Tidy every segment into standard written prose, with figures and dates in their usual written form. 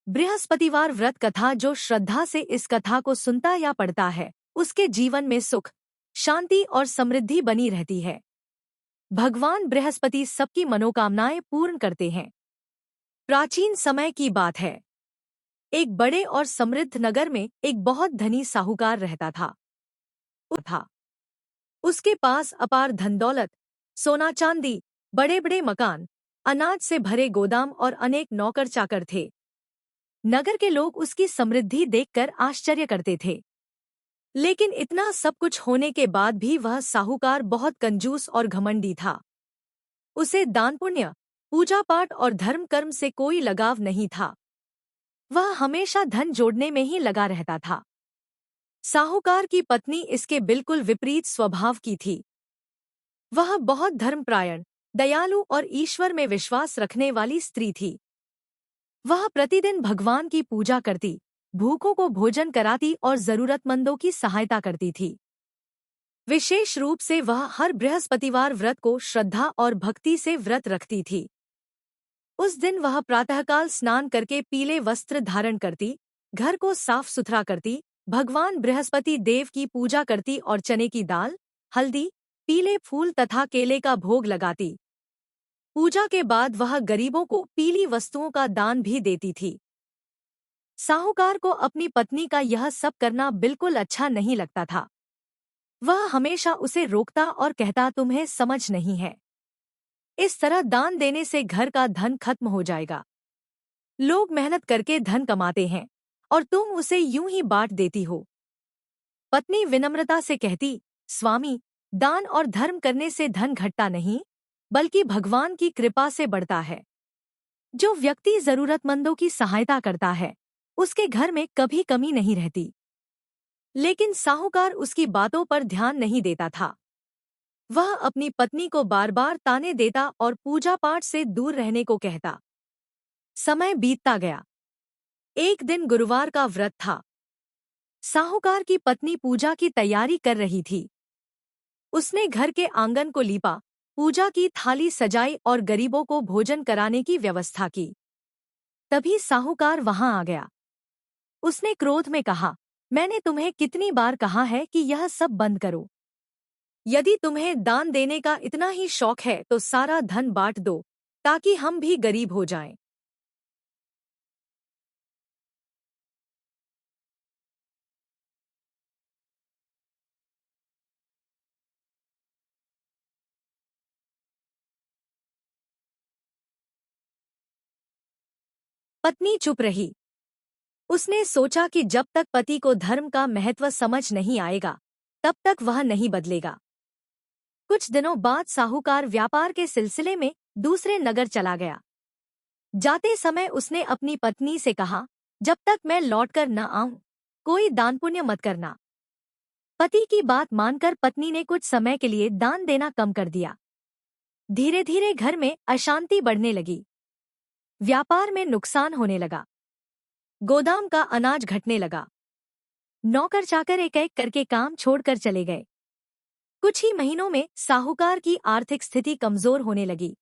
बृहस्पतिवार व्रत कथा। जो श्रद्धा से इस कथा को सुनता या पढ़ता है, उसके जीवन में सुख, शांति और समृद्धि बनी रहती है। भगवान बृहस्पति सबकी मनोकामनाएं पूर्ण करते हैं। प्राचीन समय की बात है। एक बड़े और समृद्ध नगर में एक बहुत धनी साहूकार रहता था। उसके पास अपार धन दौलत, सोना चांदी, बड़े बड़े मकान, अनाज से भरे गोदाम और अनेक नौकर चाकर थे। नगर के लोग उसकी समृद्धि देखकर आश्चर्य करते थे। लेकिन इतना सब कुछ होने के बाद भी वह साहूकार बहुत कंजूस और घमंडी था। उसे दान पुण्य, पूजा पाठ और धर्म कर्म से कोई लगाव नहीं था। वह हमेशा धन जोड़ने में ही लगा रहता था। साहूकार की पत्नी इसके बिल्कुल विपरीत स्वभाव की थी। वह बहुत धर्मपरायण, दयालु और ईश्वर में विश्वास रखने वाली स्त्री थी। वह प्रतिदिन भगवान की पूजा करती, भूखों को भोजन कराती और जरूरतमंदों की सहायता करती थी। विशेष रूप से वह हर बृहस्पतिवार व्रत को श्रद्धा और भक्ति से व्रत रखती थी। उस दिन वह प्रातःकाल स्नान करके पीले वस्त्र धारण करती, घर को साफ सुथरा करती, भगवान बृहस्पति देव की पूजा करती और चने की दाल, हल्दी, पीले फूल तथा केले का भोग लगाती। पूजा के बाद वह गरीबों को पीली वस्तुओं का दान भी देती थी। साहूकार को अपनी पत्नी का यह सब करना बिल्कुल अच्छा नहीं लगता था। वह हमेशा उसे रोकता और कहता, तुम्हें समझ नहीं है, इस तरह दान देने से घर का धन खत्म हो जाएगा। लोग मेहनत करके धन कमाते हैं और तुम उसे यूं ही बांट देती हो। पत्नी विनम्रता से कहती, स्वामी, दान और धर्म करने से धन घटता नहीं, बल्कि भगवान की कृपा से बढ़ता है। जो व्यक्ति जरूरतमंदों की सहायता करता है, उसके घर में कभी कमी नहीं रहती। लेकिन साहूकार उसकी बातों पर ध्यान नहीं देता था। वह अपनी पत्नी को बार बार ताने देता और पूजा पाठ से दूर रहने को कहता। समय बीतता गया। एक दिन गुरुवार का व्रत था। साहूकार की पत्नी पूजा की तैयारी कर रही थी। उसने घर के आंगन को लीपा, पूजा की थाली सजाई और गरीबों को भोजन कराने की व्यवस्था की। तभी साहूकार वहां आ गया। उसने क्रोध में कहा, मैंने तुम्हें कितनी बार कहा है कि यह सब बंद करो। यदि तुम्हें दान देने का इतना ही शौक है तो सारा धन बांट दो, ताकि हम भी गरीब हो जाएं। पत्नी चुप रही। उसने सोचा कि जब तक पति को धर्म का महत्व समझ नहीं आएगा, तब तक वह नहीं बदलेगा। कुछ दिनों बाद साहूकार व्यापार के सिलसिले में दूसरे नगर चला गया। जाते समय उसने अपनी पत्नी से कहा, जब तक मैं लौटकर न आऊं, कोई दान पुण्य मत करना। पति की बात मानकर पत्नी ने कुछ समय के लिए दान देना कम कर दिया। धीरे धीरे घर में अशांति बढ़ने लगी। व्यापार में नुकसान होने लगा। गोदाम का अनाज घटने लगा। नौकर चाकर एक एक करके काम छोड़कर चले गए। कुछ ही महीनों में साहूकार की आर्थिक स्थिति कमजोर होने लगी।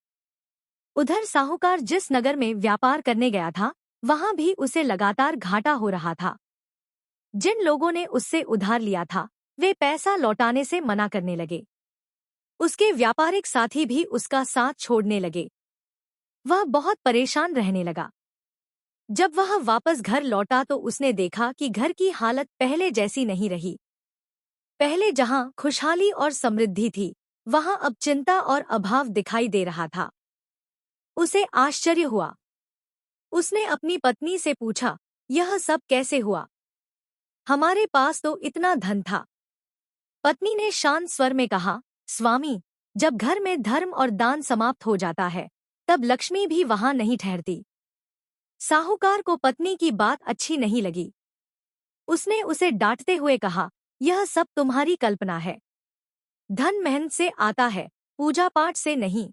उधर साहूकार जिस नगर में व्यापार करने गया था, वहां भी उसे लगातार घाटा हो रहा था। जिन लोगों ने उससे उधार लिया था, वे पैसा लौटाने से मना करने लगे। उसके व्यापारिक साथी भी उसका साथ छोड़ने लगे। वह बहुत परेशान रहने लगा। जब वह वापस घर लौटा तो उसने देखा कि घर की हालत पहले जैसी नहीं रही। पहले जहां खुशहाली और समृद्धि थी, वहां अब चिंता और अभाव दिखाई दे रहा था। उसे आश्चर्य हुआ। उसने अपनी पत्नी से पूछा, यह सब कैसे हुआ? हमारे पास तो इतना धन था। पत्नी ने शांत स्वर में कहा, स्वामी, जब घर में धर्म और दान समाप्त हो जाता है, तब लक्ष्मी भी वहां नहीं ठहरती। साहूकार को पत्नी की बात अच्छी नहीं लगी। उसने उसे डांटते हुए कहा, यह सब तुम्हारी कल्पना है। धन मेहनत से आता है, पूजा पाठ से नहीं।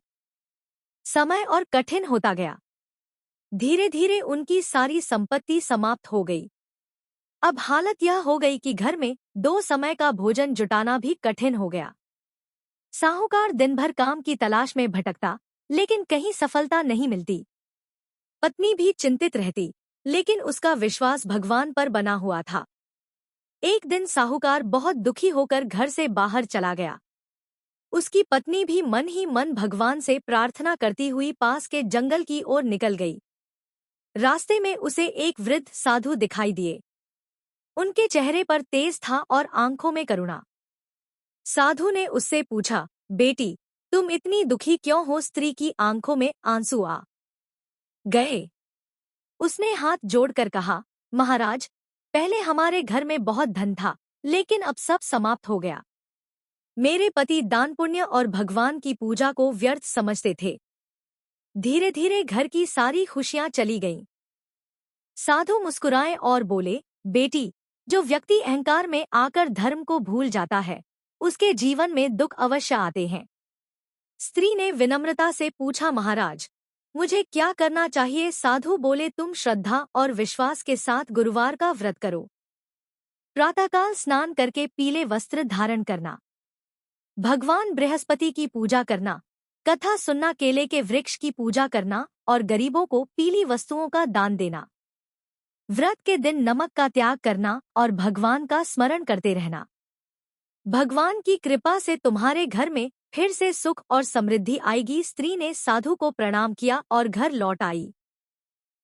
समय और कठिन होता गया। धीरे धीरे उनकी सारी संपत्ति समाप्त हो गई। अब हालत यह हो गई कि घर में 2 समय का भोजन जुटाना भी कठिन हो गया। साहूकार दिन भर काम की तलाश में भटकता, लेकिन कहीं सफलता नहीं मिलती। पत्नी भी चिंतित रहती, लेकिन उसका विश्वास भगवान पर बना हुआ था। एक दिन साहूकार बहुत दुखी होकर घर से बाहर चला गया। उसकी पत्नी भी मन ही मन भगवान से प्रार्थना करती हुई पास के जंगल की ओर निकल गई। रास्ते में उसे एक वृद्ध साधु दिखाई दिए। उनके चेहरे पर तेज था और आंखों में करुणा। साधु ने उससे पूछा, बेटी, तुम इतनी दुखी क्यों हो? स्त्री की आंखों में आंसू आ गए। उसने हाथ जोड़कर कहा, महाराज, पहले हमारे घर में बहुत धन था, लेकिन अब सब समाप्त हो गया। मेरे पति दान पुण्य और भगवान की पूजा को व्यर्थ समझते थे। धीरे धीरे घर की सारी खुशियां चली गईं। साधु मुस्कुराए और बोले, बेटी, जो व्यक्ति अहंकार में आकर धर्म को भूल जाता है, उसके जीवन में दुख अवश्य आते हैं। स्त्री ने विनम्रता से पूछा, महाराज, मुझे क्या करना चाहिए? साधु बोले, तुम श्रद्धा और विश्वास के साथ गुरुवार का व्रत करो। प्रातःकाल स्नान करके पीले वस्त्र धारण करना, भगवान बृहस्पति की पूजा करना, कथा सुनना, केले के वृक्ष की पूजा करना और गरीबों को पीली वस्तुओं का दान देना। व्रत के दिन नमक का त्याग करना और भगवान का स्मरण करते रहना। भगवान की कृपा से तुम्हारे घर में फिर से सुख और समृद्धि आएगी। स्त्री ने साधु को प्रणाम किया और घर लौट आई।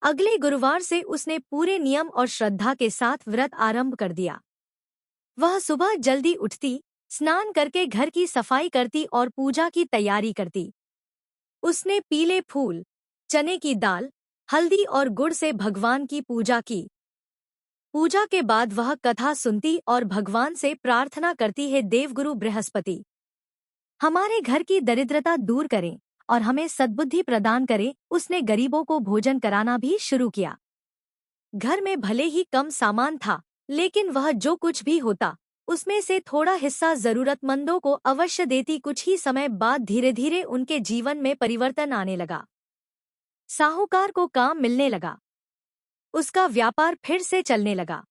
अगले गुरुवार से उसने पूरे नियम और श्रद्धा के साथ व्रत आरंभ कर दिया। वह सुबह जल्दी उठती, स्नान करके घर की सफाई करती और पूजा की तैयारी करती। उसने पीले फूल, चने की दाल, हल्दी और गुड़ से भगवान की पूजा की। पूजा के बाद वह कथा सुनती और भगवान से प्रार्थना करती है, देवगुरु बृहस्पति, हमारे घर की दरिद्रता दूर करें और हमें सद्बुद्धि प्रदान करें। उसने गरीबों को भोजन कराना भी शुरू किया। घर में भले ही कम सामान था, लेकिन वह जो कुछ भी होता, उसमें से थोड़ा हिस्सा जरूरतमंदों को अवश्य देती। कुछ ही समय बाद धीरे धीरे उनके जीवन में परिवर्तन आने लगा। साहूकार को काम मिलने लगा। उसका व्यापार फिर से चलने लगा।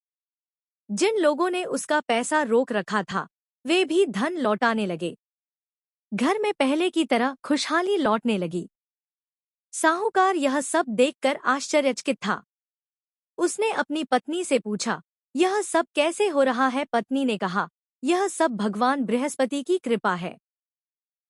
जिन लोगों ने उसका पैसा रोक रखा था, वे भी धन लौटाने लगे। घर में पहले की तरह खुशहाली लौटने लगी। साहूकार यह सब देखकर आश्चर्यचकित था। उसने अपनी पत्नी से पूछा, यह सब कैसे हो रहा है? पत्नी ने कहा, यह सब भगवान बृहस्पति की कृपा है।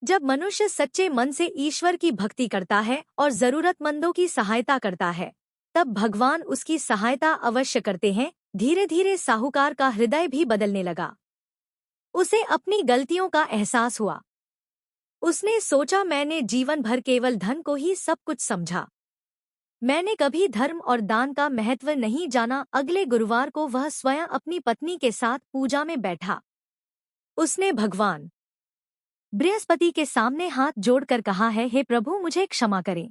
जब मनुष्य सच्चे मन से ईश्वर की भक्ति करता है और जरूरतमंदों की सहायता करता है, तब भगवान उसकी सहायता अवश्य करते हैं। धीरे धीरे साहूकार का हृदय भी बदलने लगा। उसे अपनी गलतियों का एहसास हुआ। उसने सोचा, मैंने जीवन भर केवल धन को ही सब कुछ समझा। मैंने कभी धर्म और दान का महत्व नहीं जाना। अगले गुरुवार को वह स्वयं अपनी पत्नी के साथ पूजा में बैठा। उसने भगवान बृहस्पति के सामने हाथ जोड़कर कहा है, हे प्रभु, मुझे क्षमा करें।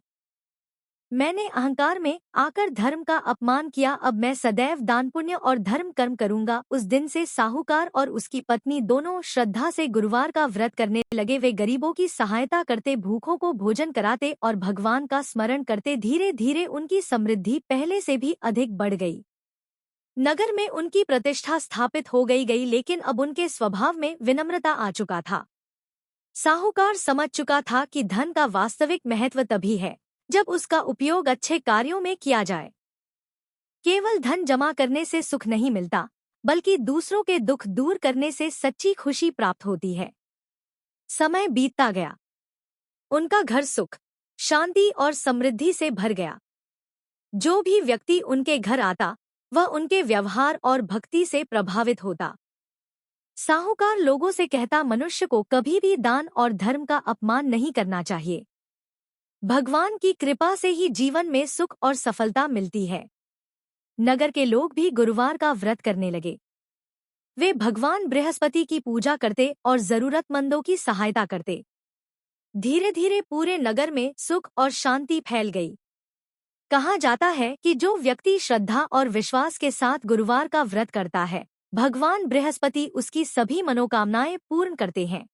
मैंने अहंकार में आकर धर्म का अपमान किया। अब मैं सदैव दान पुण्य और धर्म कर्म करूंगा। उस दिन से साहूकार और उसकी पत्नी दोनों श्रद्धा से गुरुवार का व्रत करने लगे। वे गरीबों की सहायता करते, भूखों को भोजन कराते और भगवान का स्मरण करते। धीरे धीरे उनकी समृद्धि पहले से भी अधिक बढ़ गई। नगर में उनकी प्रतिष्ठा स्थापित हो गई, लेकिन अब उनके स्वभाव में विनम्रता आ चुका था। साहूकार समझ चुका था कि धन का वास्तविक महत्व तभी है जब उसका उपयोग अच्छे कार्यों में किया जाए। केवल धन जमा करने से सुख नहीं मिलता, बल्कि दूसरों के दुख दूर करने से सच्ची खुशी प्राप्त होती है। समय बीतता गया। उनका घर सुख, शांति और समृद्धि से भर गया। जो भी व्यक्ति उनके घर आता, वह उनके व्यवहार और भक्ति से प्रभावित होता। साहूकार लोगों से कहता, मनुष्य को कभी भी दान और धर्म का अपमान नहीं करना चाहिए। भगवान की कृपा से ही जीवन में सुख और सफलता मिलती है। नगर के लोग भी गुरुवार का व्रत करने लगे। वे भगवान बृहस्पति की पूजा करते और जरूरतमंदों की सहायता करते। धीरे धीरे पूरे नगर में सुख और शांति फैल गई। कहा जाता है कि जो व्यक्ति श्रद्धा और विश्वास के साथ गुरुवार का व्रत करता है, भगवान बृहस्पति उसकी सभी मनोकामनाएं पूर्ण करते हैं।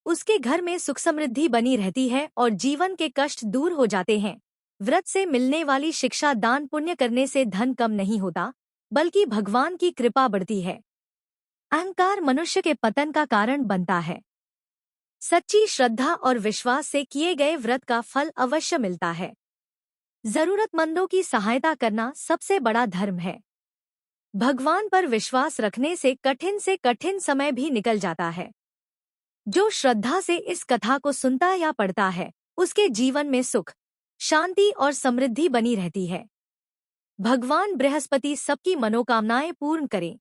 उसके घर में सुख समृद्धि बनी रहती है और जीवन के कष्ट दूर हो जाते हैं। व्रत से मिलने वाली शिक्षा, दान पुण्य करने से धन कम नहीं होता, बल्कि भगवान की कृपा बढ़ती है। अहंकार मनुष्य के पतन का कारण बनता है। सच्ची श्रद्धा और विश्वास से किए गए व्रत का फल अवश्य मिलता है। जरूरतमंदों की सहायता करना सबसे बड़ा धर्म है। भगवान पर विश्वास रखने से कठिन समय भी निकल जाता है। जो श्रद्धा से इस कथा को सुनता या पढ़ता है, उसके जीवन में सुख, शांति और समृद्धि बनी रहती है। भगवान बृहस्पति सबकी मनोकामनाएं पूर्ण करें।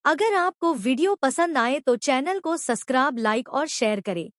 अगर आपको वीडियो पसंद आए तो चैनल को सब्सक्राइब, लाइक और शेयर करें।